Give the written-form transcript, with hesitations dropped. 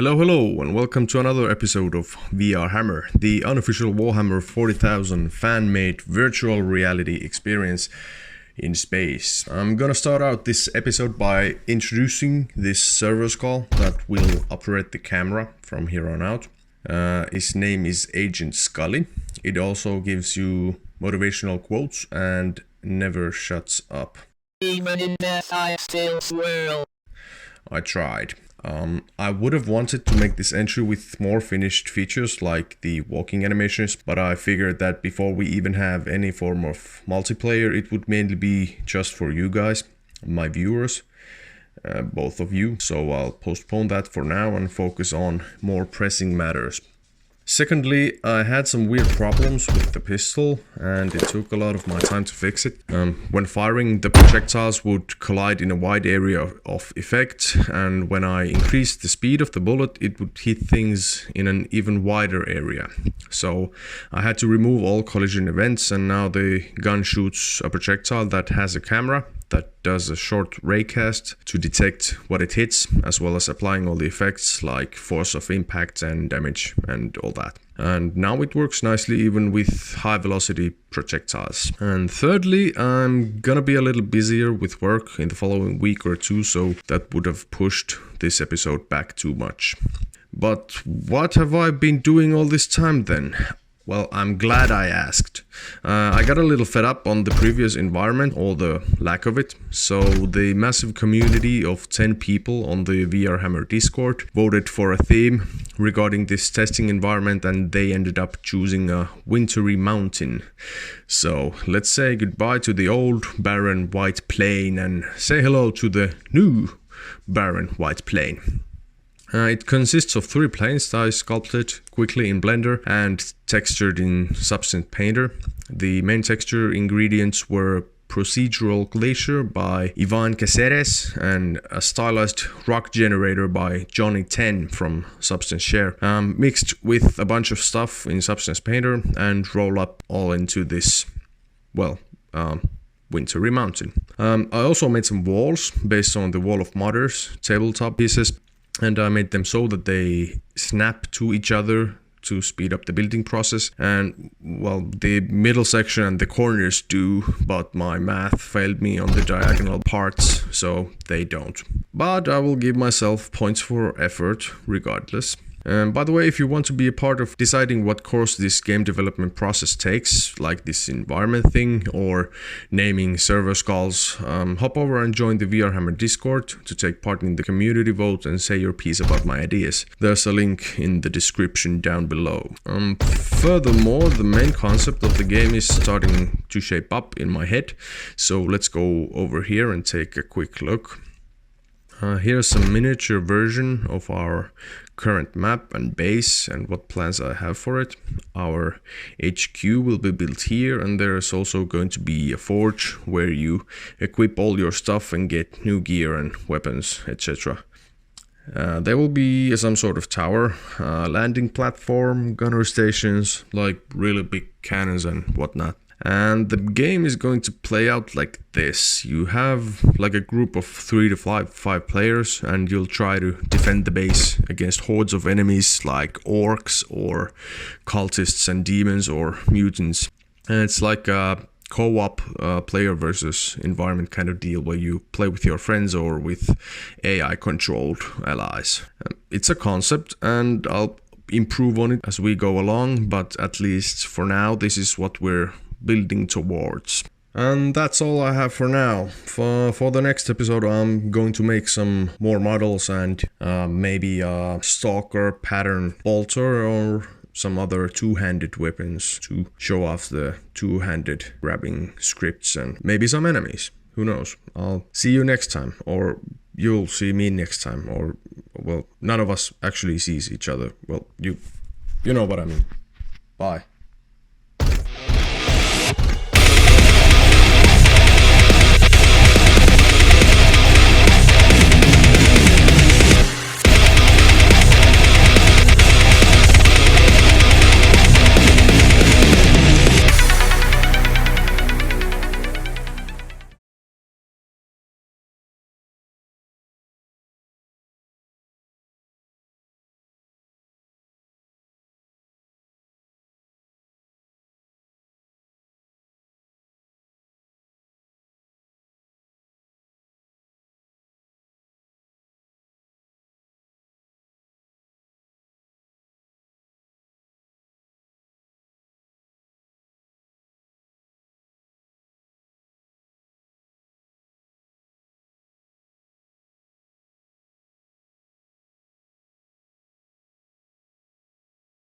Hello, and welcome to another episode of VRHammer, the unofficial Warhammer 40,000 fan-made virtual reality experience in space. I'm gonna start out this episode by introducing this server skull that will operate the camera from here on out. His name is Agent Scully. It also gives you motivational quotes and never shuts up. Even in death I still swirl. I tried. I would have wanted to make this entry with more finished features like the walking animations, but I figured that before we even have any form of multiplayer, it would mainly be just for you guys, my viewers, both of you. So I'll postpone that for now and focus on more pressing matters. Secondly, I had some weird problems with the pistol and it took a lot of my time to fix it. When firing, the projectiles would collide in a wide area of effect, and when I increased the speed of the bullet, it would hit things in an even wider area. So I had to remove all collision events, and now the gun shoots a projectile that has a camera that does a short raycast to detect what it hits, as well as applying all the effects like force of impact and damage and all that. And now it works nicely even with high velocity projectiles. And thirdly, I'm gonna be a little busier with work in the following week or two, so that would have pushed this episode back too much. But what have I been doing all this time then? Well, I'm glad I asked. I got a little fed up on the previous environment, or the lack of it, so the massive community of 10 people on the VRHammer Discord voted for a theme regarding this testing environment, and they ended up choosing a wintry mountain. So let's say goodbye to the old barren white plain and say hello to the new barren white plain. It consists of 3 planes that I sculpted quickly in Blender and textured in Substance Painter. The main texture ingredients were Procedural Glacier by Ivan Caceres and a stylized rock generator by Johnny 10 from Substance Share, mixed with a bunch of stuff in Substance Painter and roll up all into this, wintry mountain. I also made some walls based on the Wall of Mothers tabletop pieces, and I made them so that they snap to each other to speed up the building process. And well, the middle section and the corners do, but my math failed me on the diagonal parts, so they don't. But I will give myself points for effort regardless. By the way, if you want to be a part of deciding what course this game development process takes, like this environment thing or naming server skulls, hop over and join the VRHammer Discord to take part in the community vote and say your piece about my ideas. There's a link in the description down below. Furthermore, the main concept of the game is starting to shape up in my head, so let's go over here and take a quick look. Here's a miniature version of our current map and base and what plans I have for it. Our HQ will be built here, and there's also going to be a forge where you equip all your stuff and get new gear and weapons, etc. There will be some sort of tower, landing platform, gunner stations, like really big cannons and whatnot. And the game is going to play out like this. You have like a group of 3 to 5 players, and you'll try to defend the base against hordes of enemies like orcs or cultists and demons or mutants. And it's like a co-op player versus environment kind of deal where you play with your friends or with AI controlled allies. It's a concept, and I'll improve on it as we go along, but at least for now this is what we're building towards. And that's all I have for now. For the next episode, I'm going to make some more models and maybe a stalker pattern bolter or some other two-handed weapons to show off the two-handed grabbing scripts and maybe some enemies. Who knows? I'll see you next time, or you'll see me next time, or well, none of us actually sees each other. Well, you know what I mean. Bye.